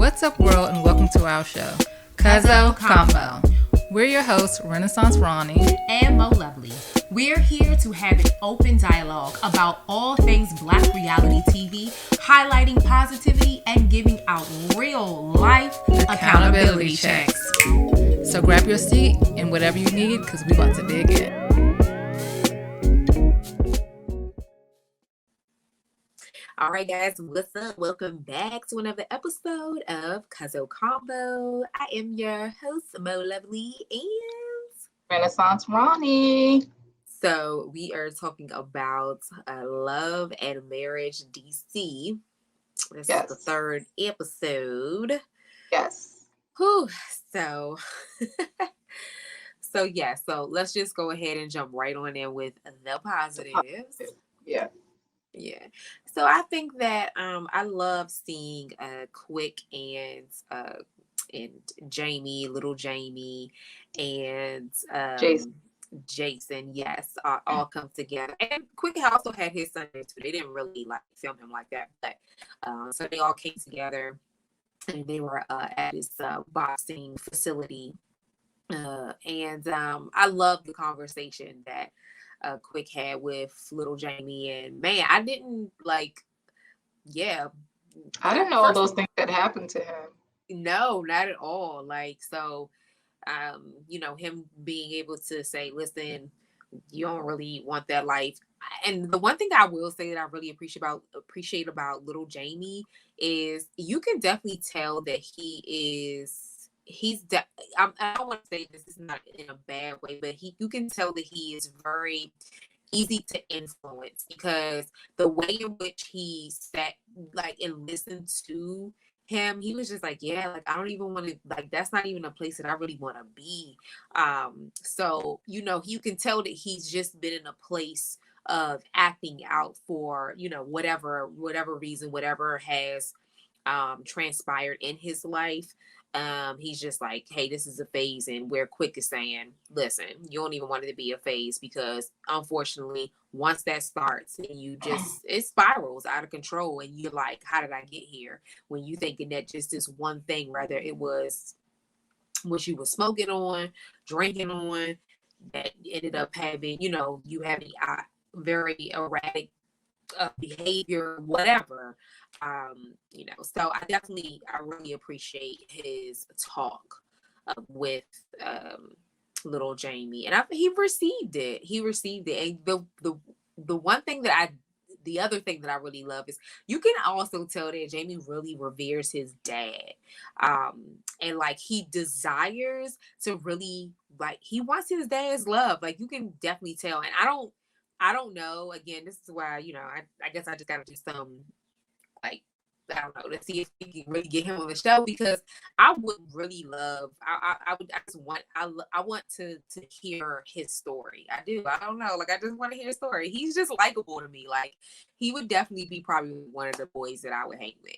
What's up, world, and welcome to our show, CUZZO CONVO. We're your hosts, Rennassance Ronnie and Moluvlee. We're here to have an open dialogue about all things Black reality TV, highlighting positivity and giving out real life accountability checks. So grab your seat and whatever you need, because we're about to dig in. All right, guys, what's up? Welcome back to another episode of CUZZO CONVO. I am your host, Moluvlee and Rennassance Ronnie. So we are talking about Love and Marriage DC. This is the third episode. Yes. Whew. So let's just go ahead and jump right on in with the positives. Yeah. So I think that I love seeing Quick and Jamie, little Jamie, and Jason, yes, all come together. And Quick also had his son too. They didn't really film him like that, but so they all came together and they were at this boxing facility. And I love the conversation that Quick had with little Jamie, and man, I didn't I didn't know all those things that happened to him. No, not at all. Him being able to say, listen, you don't really want that life. And the one thing I will say that I really appreciate about little Jamie is you can definitely tell that I don't want to say this is not in a bad way, but you can tell that he is very easy to influence, because the way in which he sat and listened to him, he was just I don't even want to, that's not even a place that I really want to be. So you can tell that he's just been in a place of acting out for whatever reason, whatever has transpired in his life. He's just hey, this is a phase, and where Quick is saying, listen, you don't even want it to be a phase, because unfortunately, once that starts, and it spirals out of control, and you're like, how did I get here? When you thinking that just this one thing, whether it was what you were smoking on, drinking on, that ended up having, you having very erratic behavior, whatever. So I really appreciate his talk with little Jamie, and he received it. And the other thing that I really love is you can also tell that Jamie really reveres his dad, and he desires to really he wants his dad's love. You can definitely tell, and I don't know. Again, this is why, I guess I just gotta do some, I don't know, to see if we can really get him on the show, because I would really love, I want to hear his story. I do. I don't know. I just want to hear his story. He's just likable to me. He would definitely be probably one of the boys that I would hang with.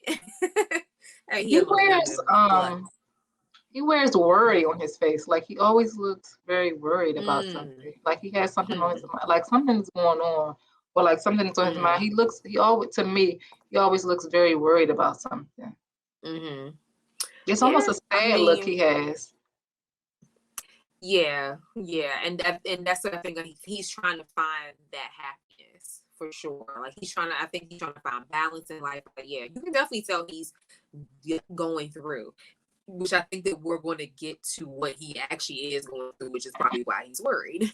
He wears worry on his face. He always looks very worried about something. He has something on his mind. Something's going on, or something's on his mind. He always looks very worried about something. Mm-hmm. It's almost a sad look he has. Yeah. And that's what I think. He's trying to find that happiness for sure. I think he's trying to find balance in life. But yeah, you can definitely tell he's going through, which I think that we're going to get to what he actually is going through, which is probably why he's worried.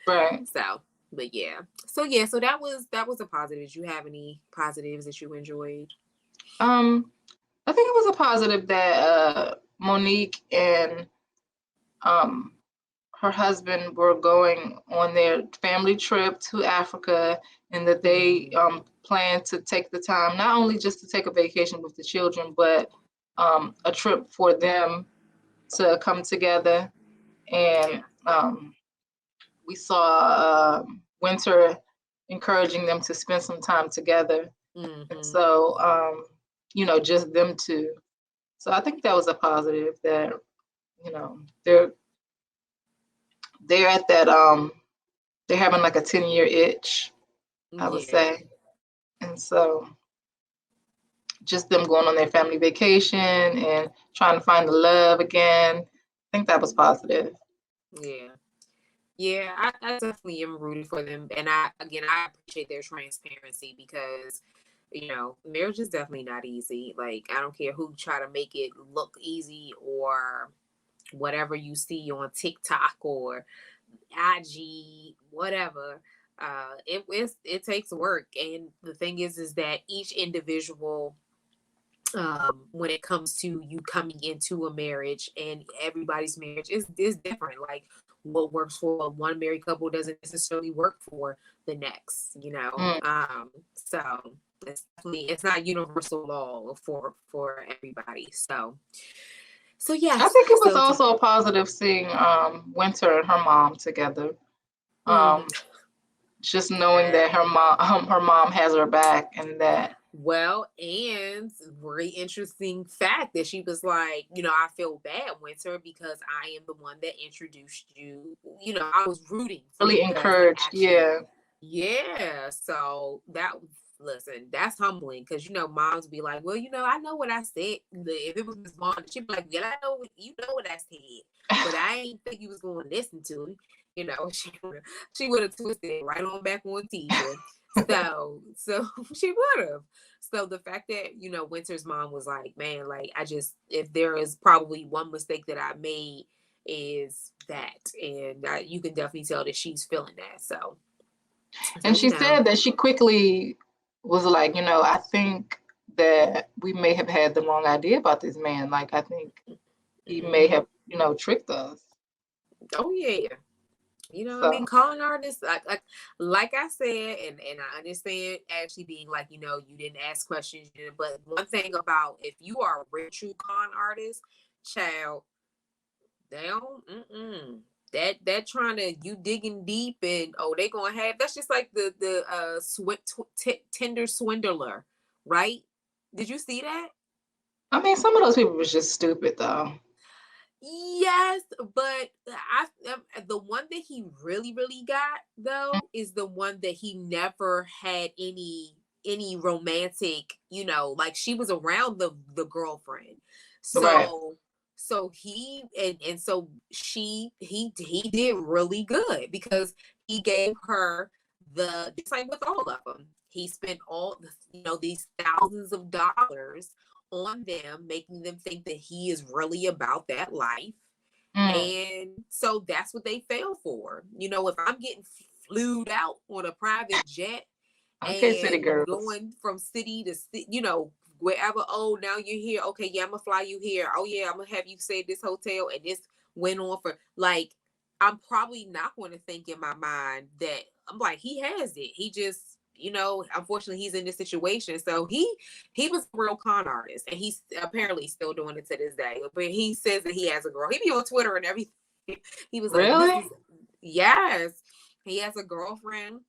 Right. So that was a positive. Did you have any positives that you enjoyed? I think it was a positive that Monique and her husband were going on their family trip to Africa, and that they plan to take the time, not only just to take a vacation with the children, but a trip for them to come together. And we saw Winter encouraging them to spend some time together. And so, just them two. So I think that was a positive, that, they're at that, they're having a 10-year itch, I would say. And so, just them going on their family vacation and trying to find the love again. I think that was positive. Yeah, I definitely am rooting for them, and I appreciate their transparency because marriage is definitely not easy. Like, I don't care who try to make it look easy or whatever you see on TikTok or IG, whatever. It takes work, and the thing is that each individual, when it comes to you coming into a marriage, and everybody's marriage is different. Like, what works for one married couple doesn't necessarily work for the next. So it's not universal law for everybody. So yes. I think it was also a positive seeing Winter and her mom together. Just knowing that her mom has her back, and that. Well, and very interesting fact that she was like, I feel bad, Winter, because I am the one that introduced you. I was rooting for really encouraged. Yeah. So listen, that's humbling, because moms be like, well, I know what I said. If it was Miss Mom, she'd be like, yeah, I know what I said, but I ain't think you was going to listen to me. She would have twisted it right on back on Tisha. So she would have. So the fact that Winter's mom was like, man, like, if there is probably one mistake that I made, is that, and you can definitely tell that she's feeling that. So and she said that she quickly was like, I think that we may have had the wrong idea about this man. Like, I think he may have, tricked us. Oh yeah. I mean, calling artists, like I said, and I understand actually being like, you didn't ask questions, but one thing about, if you are a real true con artist, child, they don't, that trying to, you digging deep, and they gonna have, that's just like the Tinder swindler, right? Did you see that? I mean, some of those people was just stupid though. Yes, but the one that he really, really got though is the one that he never had any romantic, like, she was around the girlfriend. So right. So he and so he did really good, because he gave her just like with all of them, he spent all these thousands of dollars on them, making them think that he is really about that life. And so that's what they fell for. If I'm getting flued out on a private jet, okay, and city girls, going from city to city, wherever, now you're here, okay, yeah, I'm gonna fly you here, oh yeah, I'm gonna have you stay at this hotel, and this went on for, like, I'm probably not going to think in my mind that, I'm like, he has it, he just, unfortunately he's in this situation. So he was a real con artist, and he's apparently still doing it to this day. But he says that he has a girl. He be on Twitter and everything. He was really? like, yes, he has a girlfriend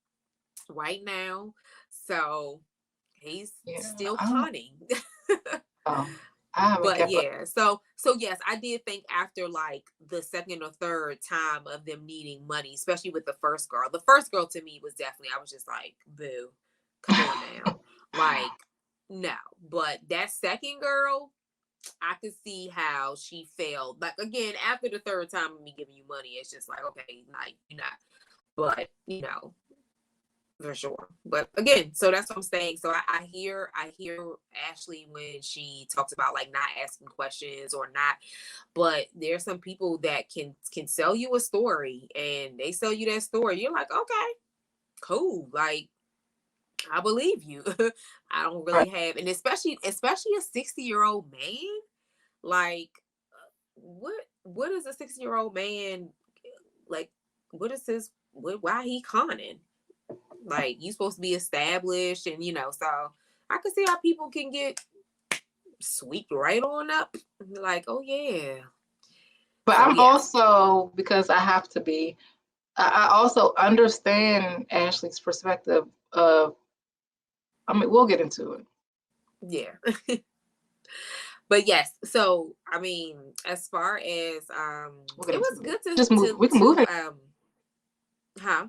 right now. So he's still conning. But yeah, so yes, I did think after like the second or third time of them needing money, especially with the first girl. The first girl to me was definitely, I was just like, boo, come on now. Like, no. But that second girl, I could see how she failed. Like, again, after the third time of me giving you money, it's just like, okay, like, you're not. But, for sure. But again, so that's what I'm saying. So I hear Ashley when she talks about like not asking questions or not, but there's some people that can sell you a story, and they sell you that story. You're like, okay, cool. Like, I believe you. I don't really have, and especially a 60-year-old man. Like, what is a 60-year-old man like? What is his? Why he conning? Like, you supposed to be established, and so I could see how people can get swept right on up, like, oh yeah. But so, I'm also, because I have to be, I also understand Ashley's perspective of, I mean, we'll get into it. Yeah. But yes, so I mean, as far as it was good to just move. We can move it. Huh?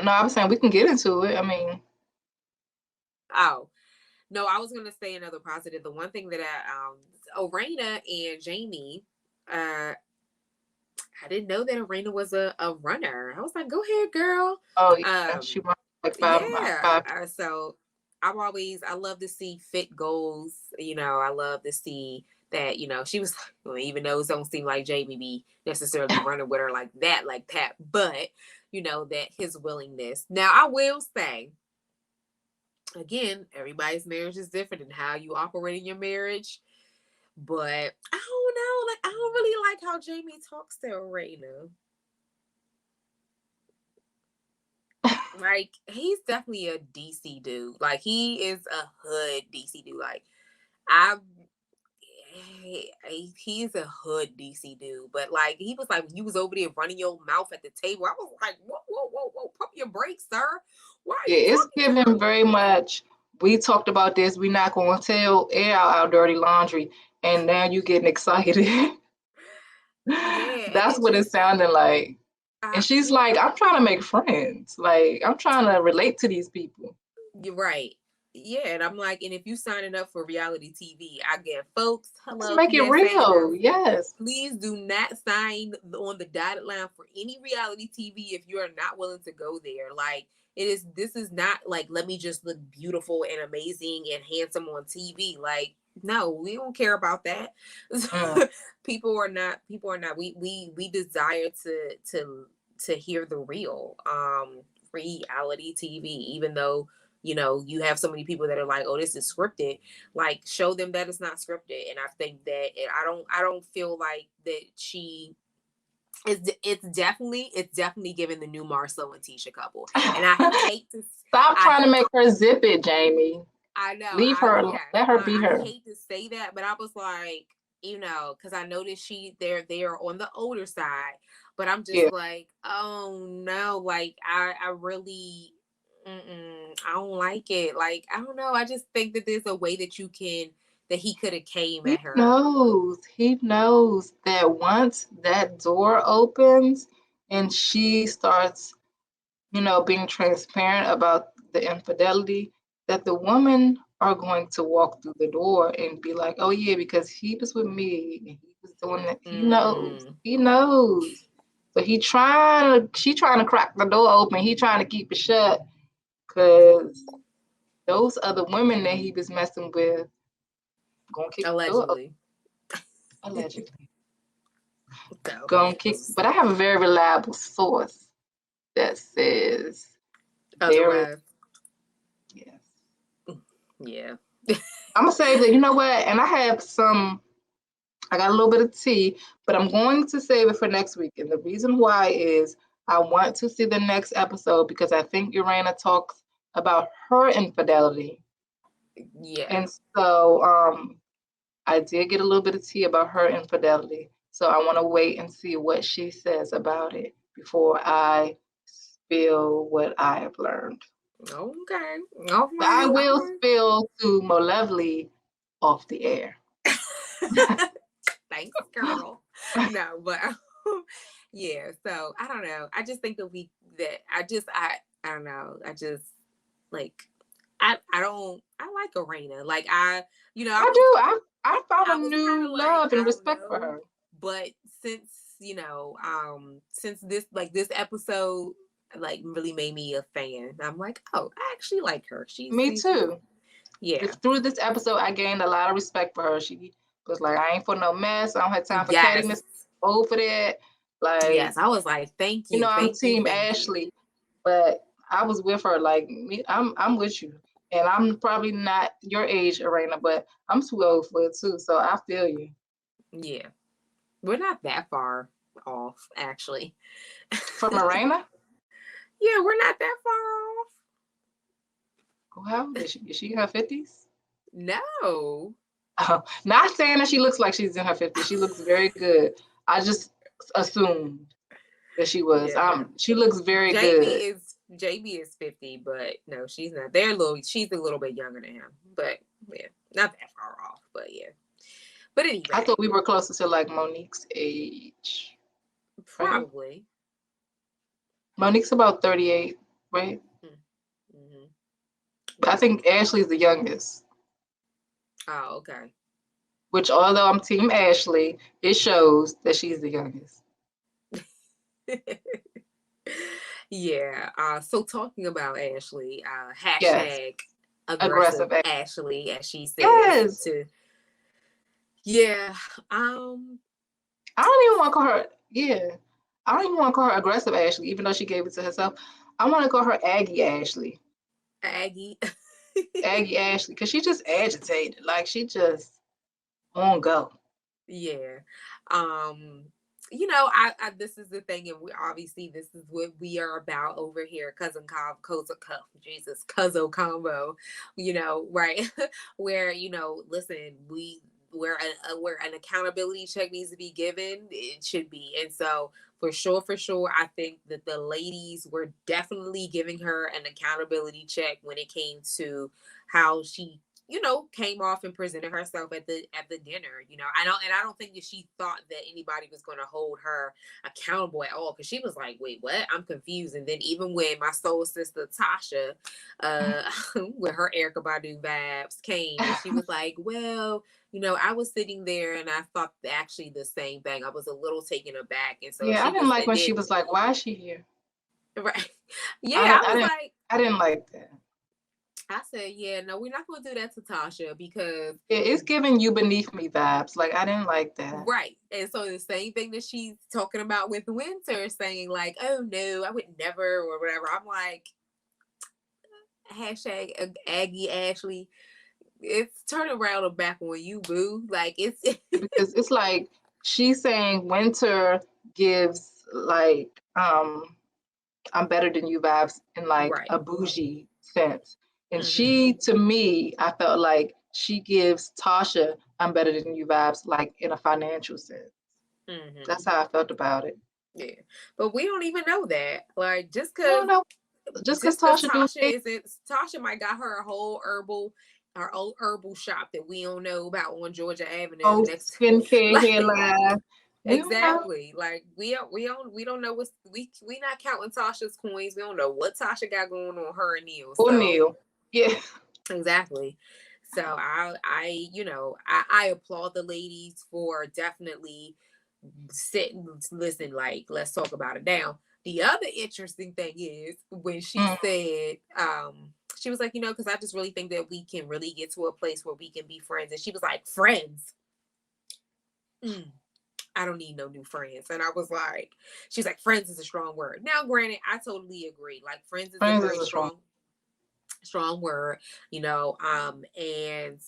No, I was saying we can get into it. I mean, Oh, no, I was gonna say another positive. The one thing that Erana and Jamie, I didn't know that Erana was a runner. I was like, go ahead, girl. Oh yeah, she runs like Yeah. five. So I love to see fit goals. I love to see that, she was, well, even though it don't seem like Jamie be necessarily running with her like that, but, that his willingness. Now, I will say, again, everybody's marriage is different and how you operate in your marriage. But I don't know. Like, I don't really like how Jamie talks to Erana. Like, he's definitely a DC dude. Like, he is a hood DC dude. Like, he's a hood DC dude. But like, he was like, when you was over there running your mouth at the table, I was like, whoa, pump your brakes, sir. Why are Yeah, you it's talking giving very much. We talked about this. We're not going to air out our dirty laundry, and now you getting excited. Yeah, and That's it what it just, sounded like. And she's like, I'm trying to make friends. Like, I'm trying to relate to these people. You're right. Yeah, and I'm like, and if you signing up for reality TV, I get folks, Let's hello, make it PSA to real. this. Yes. Please do not sign on the dotted line for any reality TV if you are not willing to go there. Like, this is not like, let me just look beautiful and amazing and handsome on TV. Like, no, we don't care about that. People are not, we desire to hear the real reality TV, even though you have so many people that are like, oh, this is scripted. Like, show them that it's not scripted. And I think that I don't feel like that it's definitely giving the new Marcel and Tisha couple. And I hate to Stop trying to make her zip it, Jamie. I know. Leave her. Let her be her. I hate to say that, but I was like, because I noticed they are on the older side, but I'm just like, oh no, like I really, I don't like it. Like, I don't know. I just think that there's a way that he could have came at her. He knows that once that door opens and she starts, being transparent about the infidelity, that the women are going to walk through the door and be like, oh yeah, because he was with me and he was doing that. He knows. So she trying to crack the door open. He trying to keep it shut because those other women that he was messing with gonna kick allegedly. The door. Allegedly. Gonna kick. But I have a very reliable source that says otherwise. Yes. Yeah. I'm gonna say that, you know what, and I got a little bit of tea, but I'm going to save it for next week. And the reason why is I want to see the next episode because I think Erana talks about her infidelity. Yeah. And so I did get a little bit of tea about her infidelity. So I want to wait and see what she says about it before I spill what I have learned. Okay. All right. I will spill to Moluvlee off the air. Thanks, girl. No, but yeah. So I don't know. I just think I don't know. I just like I like Erana. Like I found a new love and respect for her. But since since this episode really made me a fan. I'm like, oh, I actually like her. Me too. Yeah. Through this episode, I gained a lot of respect for her. She was like, I ain't for no mess. I don't have time for cattiness. Over that. Like, yes, I was like, thank you. I'm team Ashley, but I was with her. Like, I'm with you. And I'm probably not your age, Erana, but I'm too old for it too. So I feel you. Yeah. We're not that far off, actually. From Erana? Yeah, we're not that far off. How old is she? Is she in her 50s? No. Not saying that she looks like she's in her 50s. She looks very good. I just assumed that she was. Yeah. She looks very good. JB is 50, but no, she's not. She's a little bit younger than him, but yeah, not that far off. But yeah. But anyway, I thought we were closer to like Monique's age. Probably. Right? Monique's about 38, right? Mm-hmm. But I think Ashley's the youngest. Oh, okay. Which, although I'm Team Ashley, it shows that she's the youngest. Yeah. So talking about Ashley, Yes. hashtag aggressive Aggressive. Ashley, as she says. Yes. To yeah. I don't even want to call her. Yeah. I don't even want to call her aggressive Ashley, even though she gave it to herself. I want to call her Aggie Ashley. Aggie. Aggie Ashley, because she just agitated. Like she just on go. Yeah. You know, I this is the thing, and we obviously this is what we are about over here, CUZZO Convo, you know, right? Where, you know, listen, where an accountability check needs to be given, it should be. And so for sure, I think that the ladies were definitely giving her an accountability check when it came to how she, you know, came off and presented herself at the dinner. You know, I don't think that she thought that anybody was going to hold her accountable at all, because she was like, wait, what? I'm confused. And then even when my soul sister Tasha, with her Erykah Badu vibes came, and she was like, well, you know, I was sitting there and I thought actually the same thing. I was a little taken aback, and so Yeah, she I didn't was, like and when then she was like, "Why is she here?" right, yeah, I was like, I didn't like that. I said, yeah, no, we're not going to do that to Tasha, because It's giving you beneath me vibes. Like I didn't like that. right. And so the same thing that she's talking about with Winter, saying like, oh no, I would never, or whatever. I'm like, hashtag Aggie Ashley, it's turning around and back on you, boo. Like it's Because it's like she's saying Winter gives like I'm better than you vibes in like right. a bougie sense. And Mm-hmm. she, to me, I felt like she gives Tasha I'm better than you vibes like in a financial sense. Mm-hmm. That's how I felt about it. Yeah, but we don't even know that. Like just I don't because know. Just because Tasha do Tasha might got her a whole old herbal shop that we don't know about on Georgia Avenue next. skincare, hair Like line. We don't know. exactly. Like we don't know what's we not counting Tasha's coins. We don't know what Tasha got going on her and Neil. Or So Neil. Yeah. exactly. So I you know, I applaud the ladies for definitely sitting, listen, like, let's talk about it now. The other interesting thing is when she said, she was like, you know, because I just really think that we can really get to a place where we can be friends. And she was like, friends. I don't need no new friends. And I was like, she's like, friends is a strong word. Now, granted, I totally agree. Like, friends is a very strong word, you know, and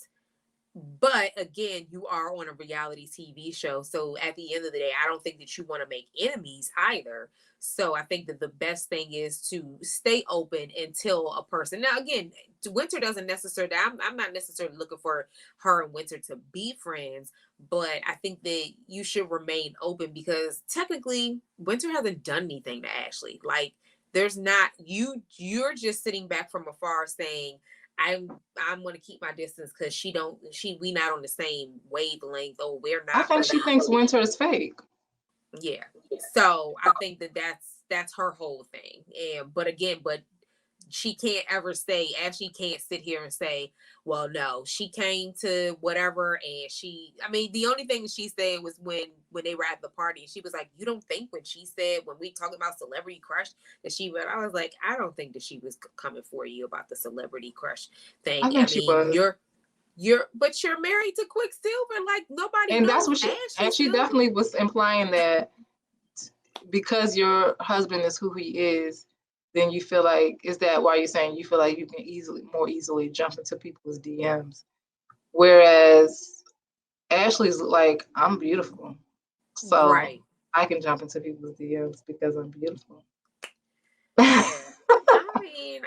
but again, you are on a reality TV show. So at the end of the day, I don't think that you want to make enemies either. So I think that the best thing is to stay open until a person. Now, again, Winter doesn't necessarily, I'm not necessarily looking for her and Winter to be friends, but I think that you should remain open, because technically Winter hasn't done anything to Ashley. Like, there's not, you're just sitting back from afar saying, I'm going to keep my distance because we not on the same wavelength, or we're not. I think she thinks Winter is fake. Yeah. So I think that that's her whole thing. And but she can't ever say, Ashley can't sit here and say, well, no, she came to whatever, and I mean, the only thing she said was when they were at the party, and she was like, you don't think when she said, when we talking about celebrity crush, that I was like, I don't think that she was coming for you about the celebrity crush thing. I think she was. But you're married to Quicksilva, like nobody And knows. that's what she definitely was implying, that because your husband is who he is, then you feel like, is that why you're saying you feel like you can more easily jump into people's DMs? Whereas Ashley's like, I'm beautiful. So right. I can jump into people's DMs because I'm beautiful. Yeah. I mean,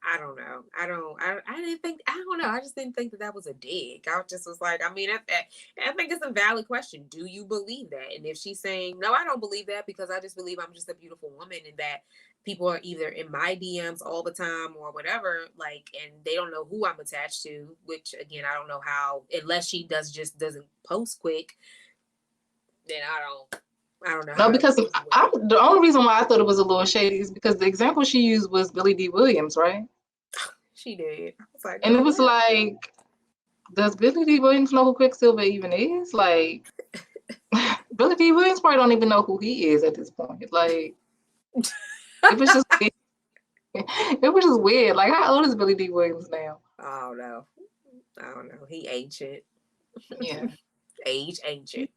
I don't know. I don't know. I just didn't think that was a dig. I just was like, I mean, I think it's a valid question. Do you believe that? And if she's saying, no, I don't believe that, because I just believe I'm just a beautiful woman, and that people are either in my DMs all the time or whatever, like, and they don't know who I'm attached to, which again, I don't know how, unless she doesn't post quick, then I don't know No, how. because the only reason why I thought it was a little shady is because the example she used was Billy D. Williams, right? She did. I was like, and it girl, was what? like, does Billy D. Williams know who Quicksilver even is? Like, Billy D. Williams probably don't even know who he is at this point. Like, it was just weird. It was just weird. Like, how old is Billy D. Williams now? I don't know. I don't know. He ancient. Yeah. Age ancient.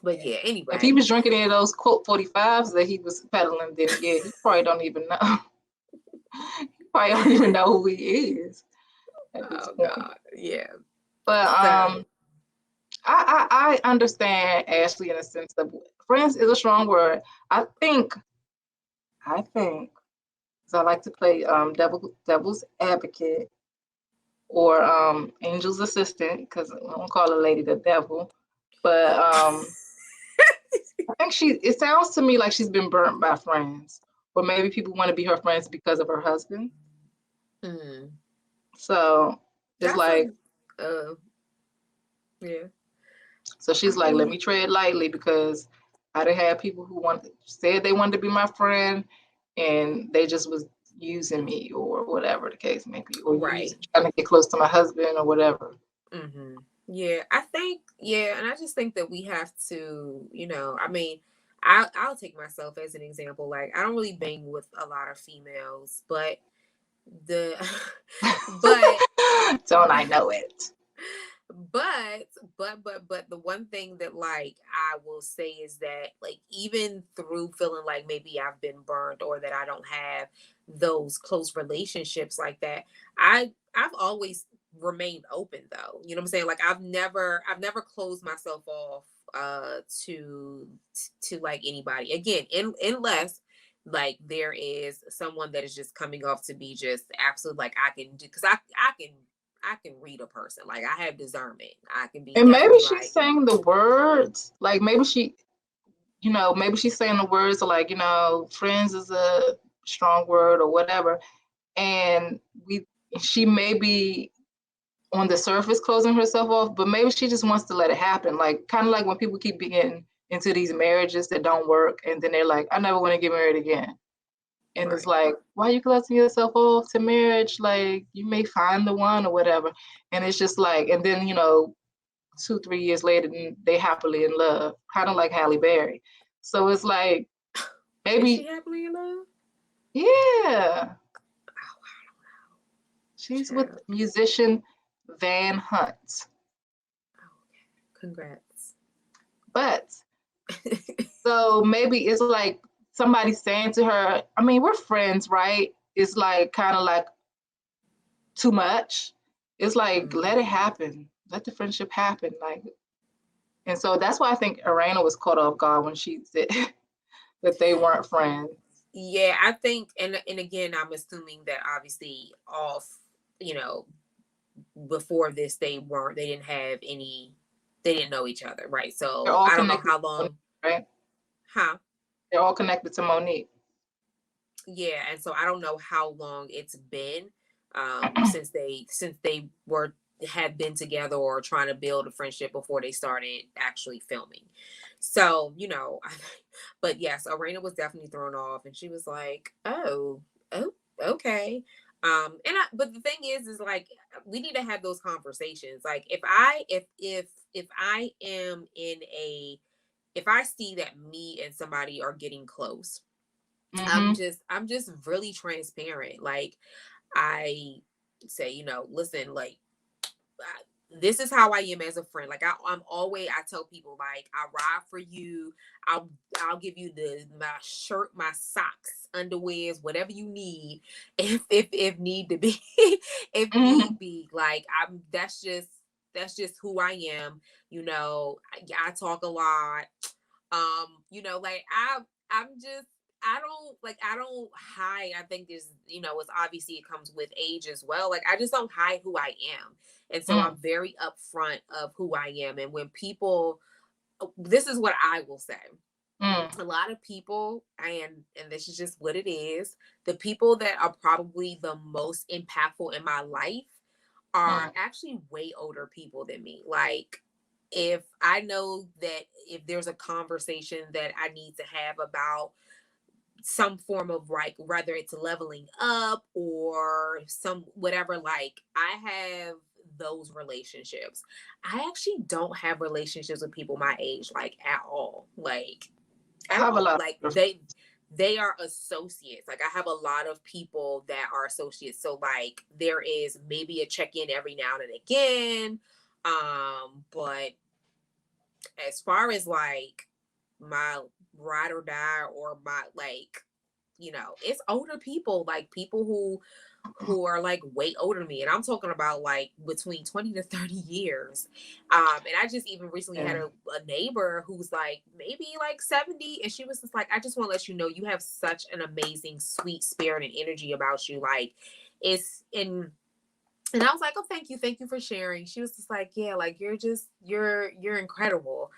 But yeah, anyway. If he was drinking any of those quote 45s that he was peddling, then yeah, he probably don't even know. He probably don't even know who he is at this Oh point. God. Yeah. But So, I understand Ashley in a sense of friends is a strong word. I think, because I like to play devil's advocate or angel's assistant, because I don't call a lady the devil. But I think it sounds to me like she's been burnt by friends, or maybe people want to be her friends because of her husband. So it's that's like, yeah. so she's like, let me tread lightly because I done had people who said they wanted to be my friend, and they just was using me or whatever the case may be, or Right. trying to get close to my husband or whatever. Mm-hmm. Yeah, I think, and I just think that we have to, I mean, I'll take myself as an example. Like, I don't really bang with a lot of females, but but don't I know it? But the one thing that like I will say is that like even through feeling like maybe I've been burned or that I don't have those close relationships like that, I've always remained open though. You know what I'm saying? Like I've never closed myself off to like anybody. Again, unless like there is someone that is just coming off to be just absolute like I can do because I can read a person. Like I have discernment. I can be. And maybe she's like, saying the words. Like maybe maybe she's saying the words like, friends is a strong word or whatever. And she may be on the surface closing herself off, but maybe she just wants to let it happen. Like kind of like when people keep getting into these marriages that don't work, and then they're like, I never want to get married again. And right. It's like, why are you closing yourself off to marriage? Like you may find the one or whatever. And it's just like, and then 2-3 years later, they happily in love, kind of like Halle Berry. So it's like, maybe is she happily in love? Yeah. Oh, I don't know. She's with musician Van Hunt. Okay. Congrats. But so maybe it's like somebody saying to her, I mean, we're friends, right? It's like kind of like too much. It's like, let it happen. Let the friendship happen. Like, and so that's why I think Erana was caught off guard when she said that they weren't friends. Yeah, I think, and again, I'm assuming that obviously before this, they didn't know each other, right? So I don't know how long, right? Huh? They're all connected to Monique. Yeah, and so I don't know how long it's been since they had been together or trying to build a friendship before they started actually filming. So, but yes, Erana was definitely thrown off and she was like, oh, okay. But the thing is like, we need to have those conversations. Like if I am if I see that me and somebody are getting close, I'm just really transparent. Like I say, listen, like this is how I am as a friend. Like I tell people like I ride for you. I'll give you my shirt, my socks, underwears, whatever you need. If need to be, if need be, like that's just who I am. I talk a lot. Like I don't hide. I think there's, it's obviously it comes with age as well. Like I just don't hide who I am. And so I'm very upfront of who I am. And when people, this is what I will say. A lot of people, and this is just what it is, the people that are probably the most impactful in my life are actually way older people than me. Like if I know that if there's a conversation that I need to have about some form of like, whether it's leveling up or some whatever, like I have those relationships. I actually don't have relationships with people my age, like at all. Like I at have a all. lot Like of they are associates. Like I have a lot of people that are associates. So like there is maybe a check-in every now and again. But as far as like my ride or die or my like, you know, it's older people, like people who are like way older than me, and I'm talking about like between 20 to 30 years. And I just even recently had a neighbor who's like maybe like 70, and she was just like, I just want to let you know you have such an amazing sweet spirit and energy about you, like it's in. And I was like, oh, thank you for sharing. She was just like, yeah, like you're incredible.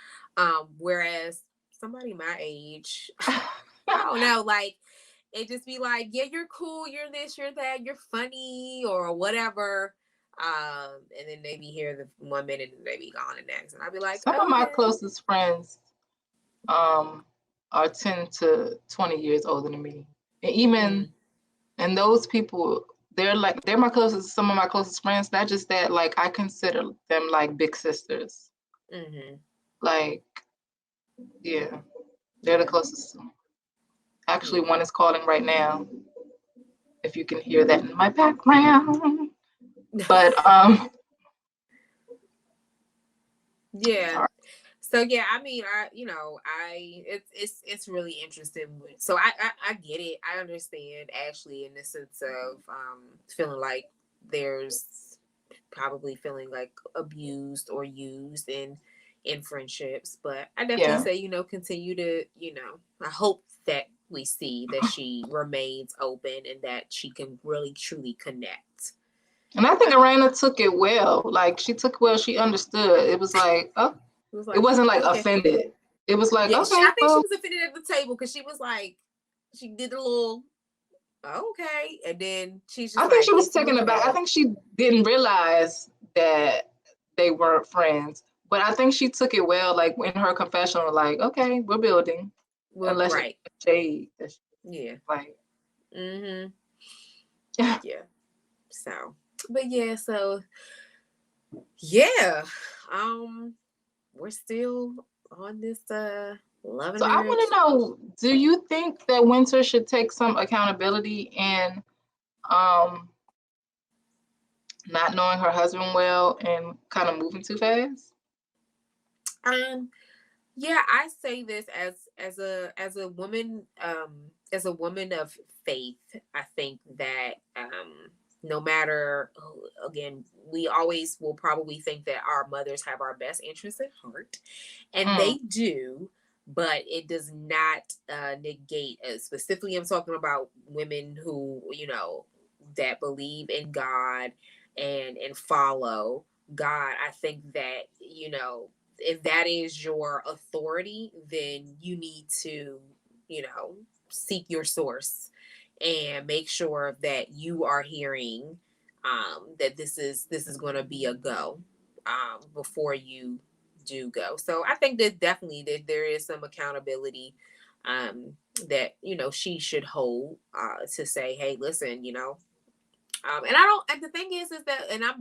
Whereas somebody my age, I don't know, like it just be like, yeah, you're cool, you're this, you're that, you're funny or whatever. And then they be here the 1 minute and they be gone the next. And I'd be like, Some of my closest friends are 10 to 20 years older than me. And even and those people, they're my closest, some of my closest friends. Not just that, like I consider them like big sisters. Like, yeah, they're the closest. Actually, one is calling right now. If you can hear that in my background. But yeah. So yeah, I mean, it's really interesting. So I get it. I understand Ashley in the sense of feeling like there's probably feeling like abused or used in friendships. But I definitely say, you know, continue to, you know, I hope that we see that she remains open and that she can really truly connect. And I think Erana took it well. Like she took well, she understood. It was like, oh, it wasn't like offended. It was like, okay. I think she was offended at the table because she was like, she did a little, okay, and then she's just. I think she was taken aback. I think she didn't realize that they weren't friends, but I think she took it well. Like in her confessional, like, okay, we're building. Well, unless right. Shade. Yeah. Like. Yeah. So, but yeah, so yeah, we're still on this love and so marriage. I want to know, do you think that Winter should take some accountability in not knowing her husband well and kind of moving too fast? Yeah, I say this as a woman of faith. I think that no matter, again, we always will probably think that our mothers have our best interests at heart, and they do, but it does not negate, specifically I'm talking about women who, you know, that believe in God and follow God. I think that, you know, if that is your authority, then you need to, you know, seek your source and make sure that you are hearing that this is going to be a go before you do go. So I think that definitely that there is some accountability that, you know, she should hold to say, hey, listen, you know, and I don't, and the thing is that,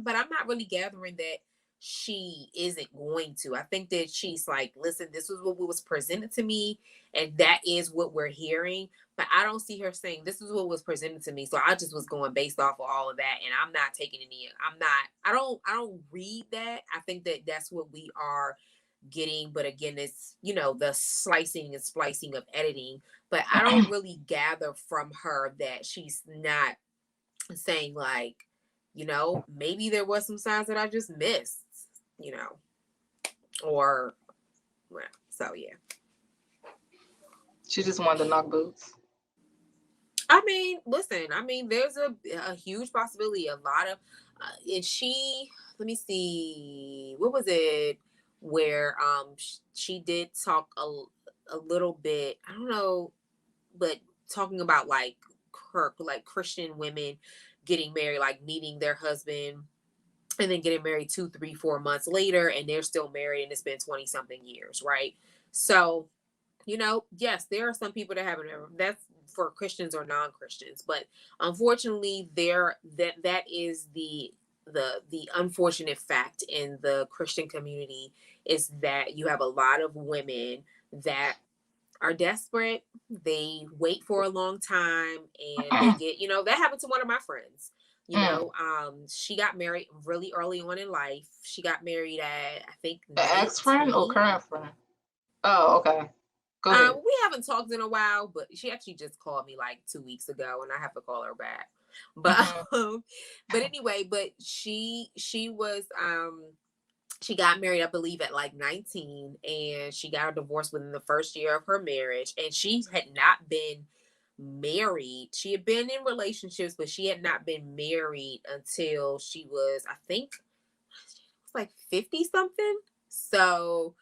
but I'm not really gathering that she isn't going to. I think that she's like, listen, this was what was presented to me, and that is what we're hearing. But I don't see her saying this is what was presented to me. So I just was going based off of all of that, and I'm not taking any. I don't read that. I think that that's what we are getting. But again, it's, you know, the slicing and splicing of editing. But I don't really gather from her that she's not saying like, you know, maybe there was some signs that I just missed, you know, or well, so yeah. She just wanted to knock boots. I mean, listen, I mean, there's a huge possibility, a lot of, and she, let me see, what was it where she did talk a little bit, I don't know, but talking about like her, like Christian women getting married, like meeting their husband and then getting married 2, 3, 4 months later, and they're still married, and it's been 20 something years, right? So, yes, there are some people that haven't ever, that's for Christians or non-Christians, but unfortunately that is the unfortunate fact in the Christian community, is that you have a lot of women that are desperate. They wait for a long time, and they get, that happened to one of my friends. She got married really early on in life. She got married at, I think, The ex-friend or 19. current friend? Oh, okay. Go ahead. We haven't talked in a while, but she actually just called me like 2 weeks ago, and I have to call her back. But but anyway, but she was she got married, I believe, at like 19, and she got a divorce within the first year of her marriage. And she had not been married. She had been in relationships, but she had not been married until she was, I think, like 50 something. So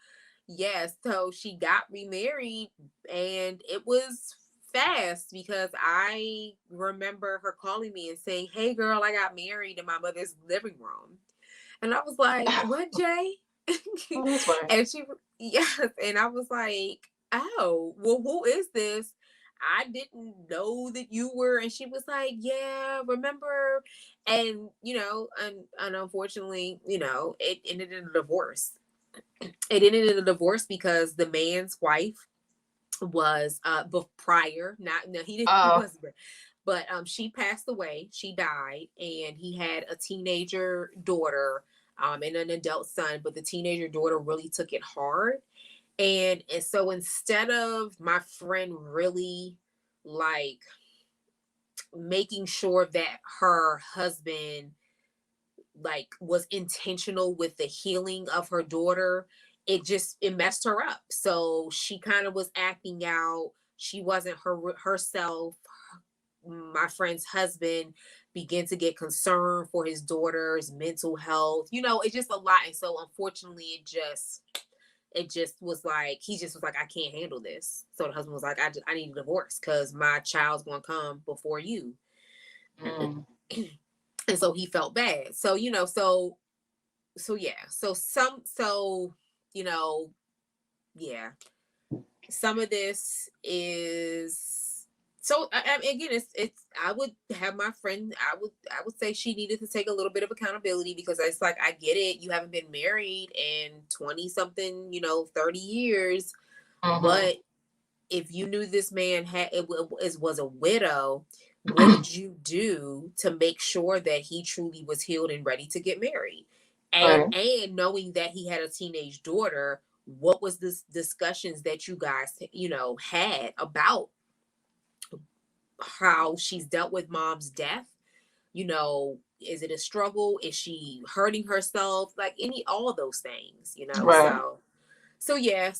yeah, so she got remarried, and it was fast, because I remember her calling me and saying, "Hey girl, I got married in my mother's living room." And I was like, "What, Jay?" Oh, that's right. And yes, and I was like, "Oh, well, who is this? I didn't know that you were." And she was like, "Yeah, remember?" And and unfortunately, it ended in a divorce. It ended in a divorce because the man's wife was prior, not no, he didn't, he wasn't, but she passed away. She died, and he had a teenager daughter and an adult son, but the teenager daughter really took it hard. And so instead of my friend really like making sure that her husband like was intentional with the healing of her daughter, it messed her up. So she kind of was acting out. She wasn't herself. My friend's husband began to get concerned for his daughter's mental health. It's just a lot. And so unfortunately, it just was like, he just was like, "I can't handle this." So the husband was like, I need a divorce, because my child's gonna come before you. And so he felt bad. So yeah. Yeah. Some of this is, so again, it's I would have my friend, I would say she needed to take a little bit of accountability, because it's like, I get it, you haven't been married in 20 something 30 years, but if you knew this man was a widow, what did you do to make sure that he truly was healed and ready to get married? And knowing that he had a teenage daughter, what was this discussions that you guys had about how she's dealt with mom's death? Is it a struggle? Is she hurting herself? Like all of those things, Right. So yeah,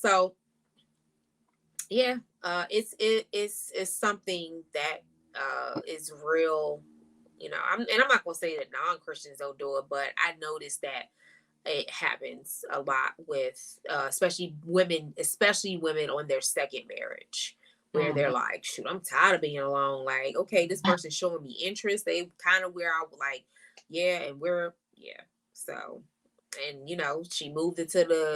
yeah, it's something that is real. I'm not gonna say that non-Christians don't do it, but I noticed that it happens a lot with especially women on their second marriage, where they're like, "Shoot, I'm tired of being alone. Like, okay, this person's showing me interest. They kind of where I like, yeah, and we're yeah." So, and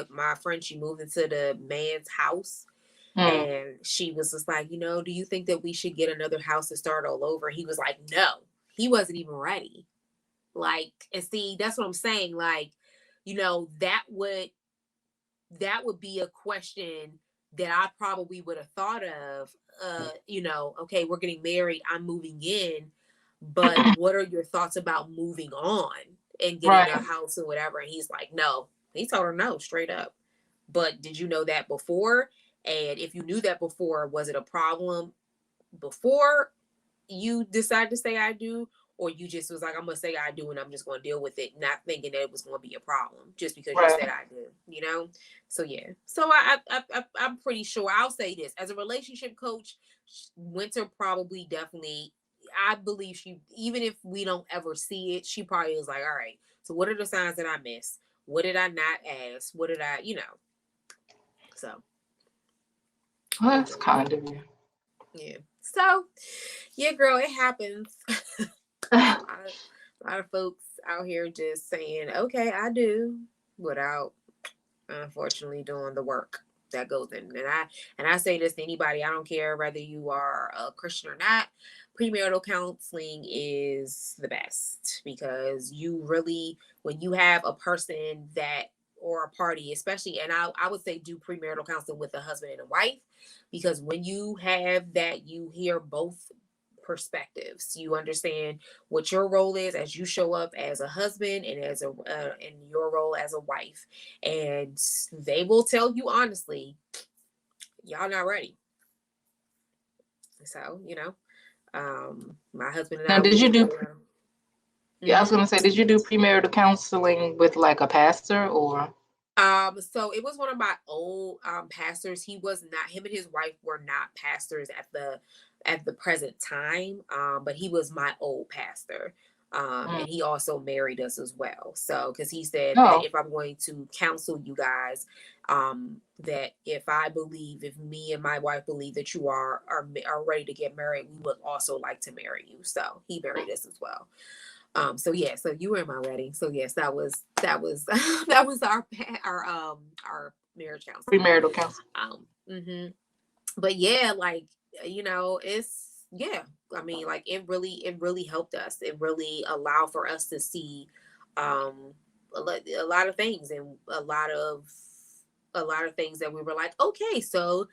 my friend, she moved into the man's house. And she was just like, "Do you think that we should get another house to start all over?" He was like, "No." He wasn't even ready. Like, and see, that's what I'm saying. Like, that would be a question that I probably would have thought of. Okay, we're getting married, I'm moving in, but what are your thoughts about moving on and getting a house or whatever? And he's like, "No." He told her no, straight up. But did you know that before? And if you knew that before, was it a problem before you decided to say "I do"? Or you just was like, "I'm gonna say I do, and I'm just gonna deal with it," not thinking that it was gonna be a problem just because you said "I do," So yeah. So I'm pretty sure, I'll say this as a relationship coach, Winter probably definitely, I believe she, even if we don't ever see it, she probably is like, "All right, so what are the signs that I missed? What did I not ask? What did I, So Well, that's kind of you. Yeah. So yeah, girl, it happens. A A lot of folks out here just saying, okay, I do, without unfortunately doing the work that goes in. And I say this to anybody, I don't care whether you are a Christian or not, premarital counseling is the best, because you really, when you have a person that, or a party especially, and I would say do premarital counseling with a husband and a wife, because when you have that, you hear both perspectives. You understand what your role is as you show up as a husband and as a in your role as a wife, and they will tell you honestly, y'all not ready. So my husband and Now, I. did you do? Yeah, I was Mhm. gonna say, did you do premarital counseling with like a pastor or? So it was one of my old pastors. He was not, him and his wife were not pastors at the present time. But he was my old pastor. And he also married us as well. So, because he said that if I'm going to counsel you guys, that if me and my wife believe that you are ready to get married, we would also like to marry you. So he married us as well. So you were in my wedding. So yes, that was that was our marriage counseling. Premarital counseling. But yeah, like, it's, I mean, like, it really helped us. It really allowed for us to see a lot of things, and a lot of things that we were like, okay, so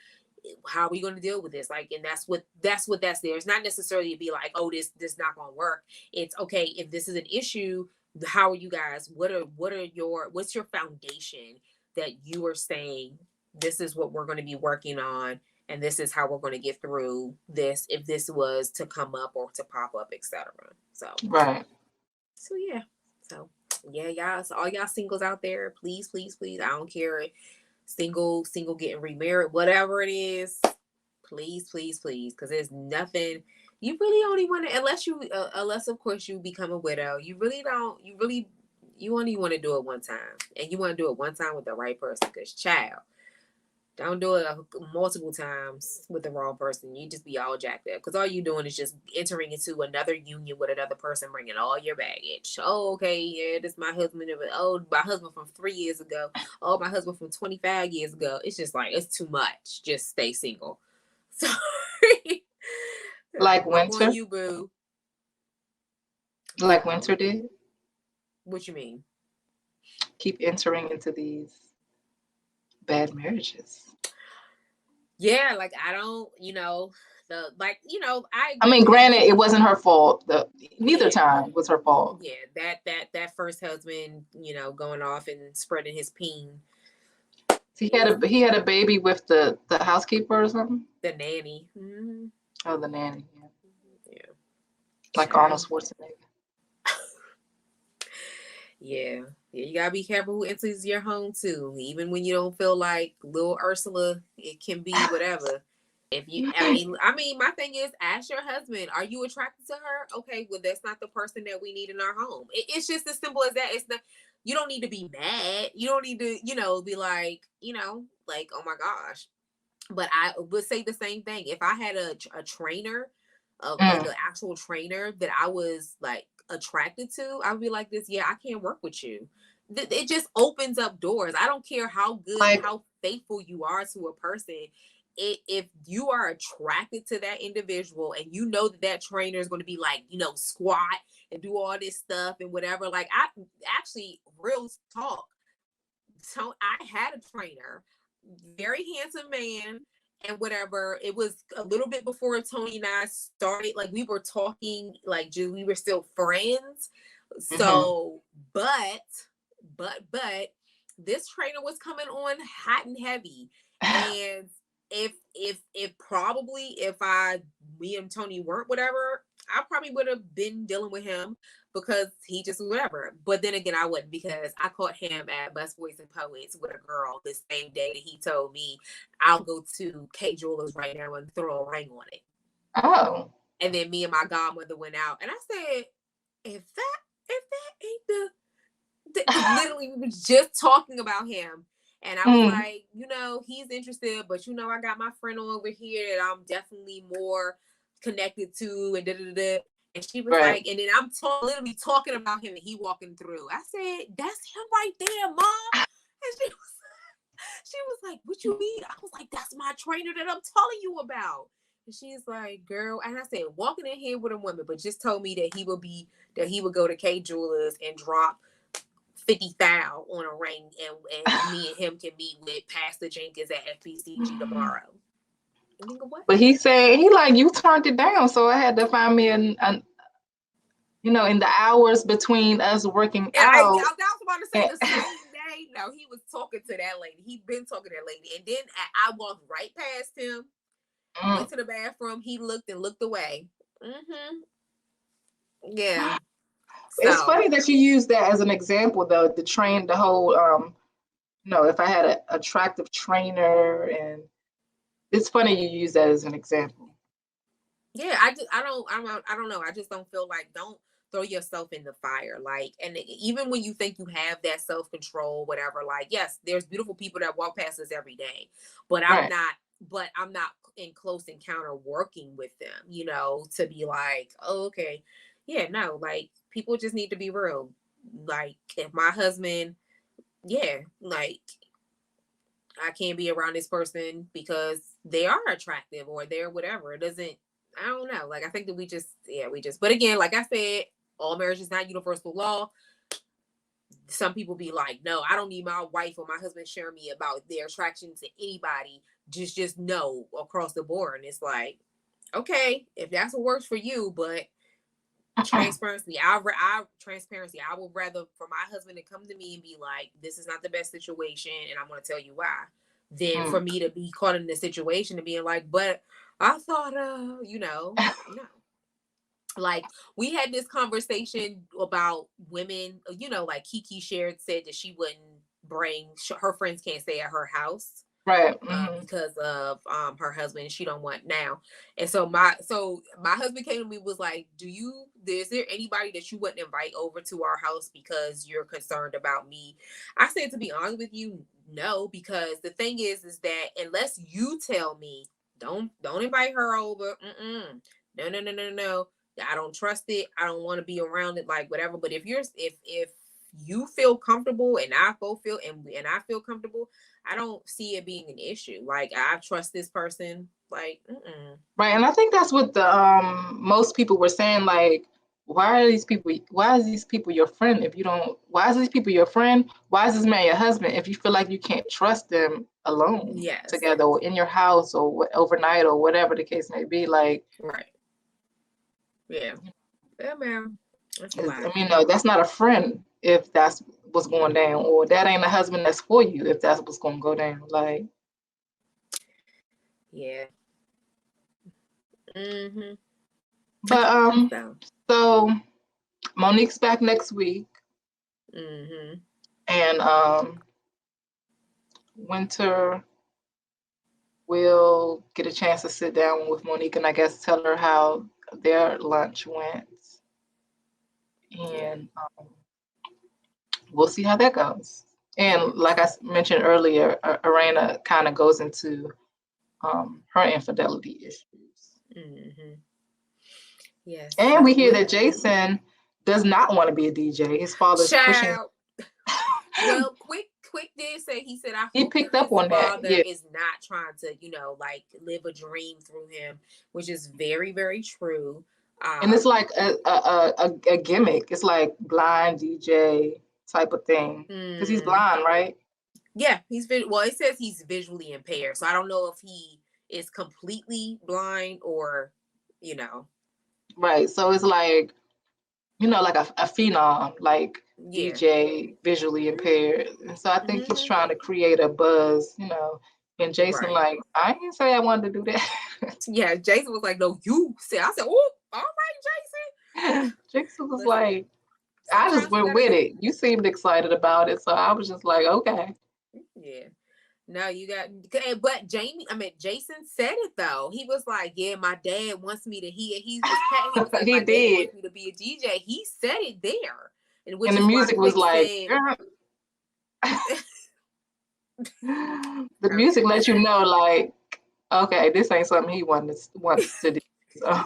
how are we going to deal with this? Like, and that's what that's there. It's not necessarily to be like, oh, this not going to work. It's okay, if this is an issue, how are you guys, what's your foundation that you are saying, this is what we're going to be working on, and this is how we're going to get through this if this was to come up or to pop up, etc. So right. So y'all, so all y'all singles out there, please, I don't care, single getting remarried, whatever it is, please, because there's nothing, you really only want to, unless of course you become a widow, you only want to do it one time, and you want to do it one time with the right person, because child, don't do it multiple times with the wrong person. You just be all jacked up, because all you doing is just entering into another union with another person, bringing all your baggage. Oh, okay, yeah, this is my husband. Oh, my husband from 3 years ago. Oh, my husband from 25 years ago. It's just like, it's too much. Just stay single. Sorry. Like Winter? On you, boo. Like Winter did? What you mean? Keep entering into these bad marriages. Yeah, like, I don't, I mean, granted, it wasn't her fault. Neither time was her fault. Yeah, that first husband, going off and spreading his peen. He had a baby with the housekeeper or something. The nanny. Mm-hmm. Oh, the nanny. Yeah. Like Arnold Schwarzenegger. Yeah, you gotta be careful who enters your home too. Even when you don't feel like little Ursula, it can be whatever. If you, I mean, my thing is, ask your husband, are you attracted to her? Okay, well, that's not the person that we need in our home. It's just as simple as that. It's not. You don't need to be mad. You don't need to, be like, like, oh my gosh. But I would say the same thing. If I had a trainer, like an actual trainer that I was like attracted to, I would be like this. Yeah, I can't work with you. It just opens up doors. I don't care how good, how faithful you are to a person. If you are attracted to that individual, and you know that trainer is going to be like, squat and do all this stuff and whatever. Like, I actually, real talk. So I had a trainer, very handsome man, and whatever. It was a little bit before Tony and I started. Like, we were talking, like, we were still friends. So, but this trainer was coming on hot and heavy, and if me and Tony weren't whatever, I probably would have been dealing with him, because he just whatever. But then again, I wouldn't, because I caught him at Busboys and Poets with a girl the same day that he told me, I'll go to K Jewelers right now and throw a ring on it. Oh. And then me and my godmother went out, and I said, if that ain't literally, we was just talking about him. And I was like, he's interested, but I got my friend over here that I'm definitely more connected to, and And she was like, and then I'm literally talking about him, and he walking through. I said, "That's him right there, Mom." And she was like, "What you mean?" I was like, "That's my trainer that I'm telling you about." And she's like, "Girl," and I said, "Walking in here with a woman," but just told me that he would go to K Jewelers and drop 50,000 on a ring, and me and him can meet with Pastor Jenkins at FPCG tomorrow. What? But he said you turned it down, so I had to find me in the hours between us working out. I was about to say the same day. No, he was talking to that lady. He'd been talking to that lady, and then I walked right past him, went to the bathroom. He looked away. Yeah. It's funny that you use that as an example, though. The whole if I had an attractive trainer, and it's funny you use that as an example. Yeah, I don't know. I just don't feel like, don't throw yourself in the fire. Like, and even when you think you have that self-control, whatever, like, yes, there's beautiful people that walk past us every day, but I'm not in close encounter working with them, to be like, oh, okay. Yeah, no, like, people just need to be real. Like, if my husband, like, I can't be around this person because they are attractive or they're whatever. It doesn't, I don't know. Like, I think that but again, like I said, all marriage is not universal law. Some people be like, no, I don't need my wife or my husband sharing me about their attraction to anybody. Just no across the board. And it's like, okay, if that's what works for you, but transparency, I would rather for my husband to come to me and be like, this is not the best situation, and I'm going to tell you why, than for me to be caught in the situation and being like, but I thought, no. Like, we had this conversation about women, like Kiki said that she wouldn't her friends can't stay at her house. Right. Because of her husband, she don't want now. And so my husband came to me, was like, is there anybody that you wouldn't invite over to our house because you're concerned about me? I said, to be honest with you, no, because the thing is that unless you tell me, don't invite her over. No. I don't trust it. I don't want to be around it, like, whatever. But if you feel comfortable and I both feel and I feel comfortable, I don't see it being an issue. Like, I trust this person. Like, right. And I think that's what the most people were saying. Like, why is these people your friend if you don't? Why is these people your friend? Why is this man your husband if you feel like you can't trust them alone, together, or in your house, or overnight, or whatever the case may be? Like, right. Yeah, ma'am. No, that's not a friend if that's what's going down, or that ain't a husband that's for you if that's what's going to go down. Like, yeah. But so Monique's back next week, and Winter will get a chance to sit down with Monique and I guess tell her how their lunch went. And we'll see how that goes. And like I mentioned earlier, Erana kind of goes into her infidelity issues. Yes. And we hear that Jason does not want to be a DJ. His father's pushing. Well, Quick did say, he said, he picked up on that. Father is not trying to, like, live a dream through him, which is very, very true. And it's like a gimmick. It's like blind DJ type of thing, because he's blind, right? Yeah, it says he's visually impaired, so I don't know if he is completely blind or, Right. So it's like, like a phenom, like DJ visually impaired. And so I think he's trying to create a buzz, And Jason, like, I didn't say I wanted to do that. Yeah, Jason was like, no, you said. I said, oh, all right, Jason. Jason was like, I just went with it. You seemed excited about it, so I was just like, okay. Yeah. No, you got, but Jason said it though. He was like, yeah, my dad wants me to hear. He was like, my dad wants me to be a DJ. He said it there. And the music was like, the music lets you know, like, okay, this ain't something he wants to do. So.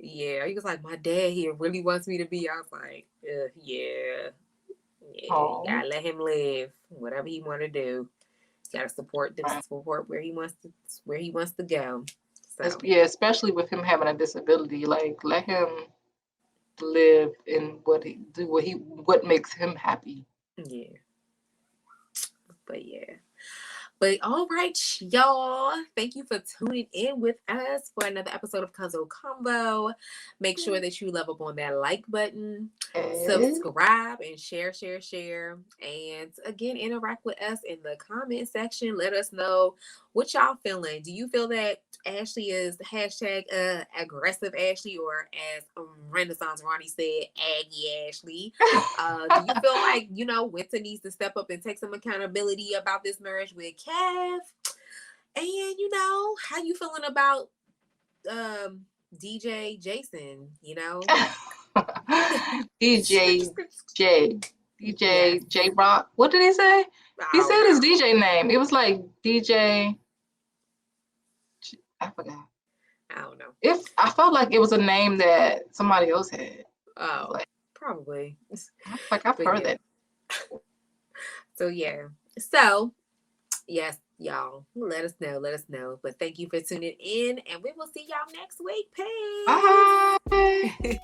Yeah, he was like, my dad here really wants me to be. I was like, yeah, you gotta let him live. Whatever he want to do, gotta support where he wants to go. So. Yeah, especially with him having a disability, like let him live in what makes him happy. Yeah. But yeah. But all right, y'all. Thank you for tuning in with us for another episode of CUZZO Convo. Make sure that you level up on that like button, subscribe, and share. And again, interact with us in the comment section. Let us know what y'all feeling. Do you feel that Ashley is hashtag aggressive Ashley, or as Rennassance Ronnie said, Aggie Ashley? Do you feel like, Winter needs to step up and take some accountability about this marriage with Kev? And how you feeling about DJ Jason? DJ J Rock. What did he say? He said his DJ name. It was like DJ. I forgot. I don't know. I felt like it was a name that somebody else had. Oh, probably. Like I've heard that. So yeah. So yes, y'all. Let us know. But thank you for tuning in, and we will see y'all next week. Peace. Bye.